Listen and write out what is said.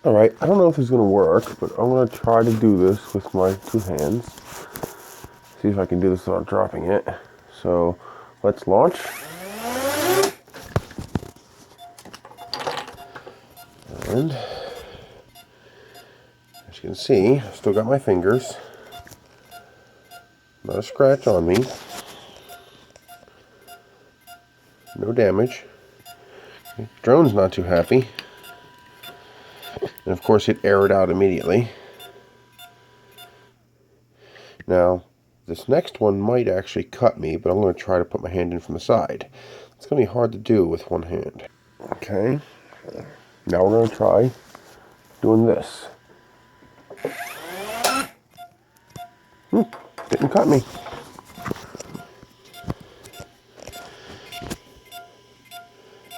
Alright, I don't know if this is going to work, but I'm going to try to do this with my two hands. See if I can do this without dropping it. So, let's launch. And, as you can see, I've still got my fingers. Not a scratch on me. No damage. Drone's not too happy. And of course it aired out immediately. Now, this next one might actually cut me, but I'm going to try to put my hand in from the side. It's going to be hard to do with one hand. Okay. Now we're going to try doing this. Didn't cut me.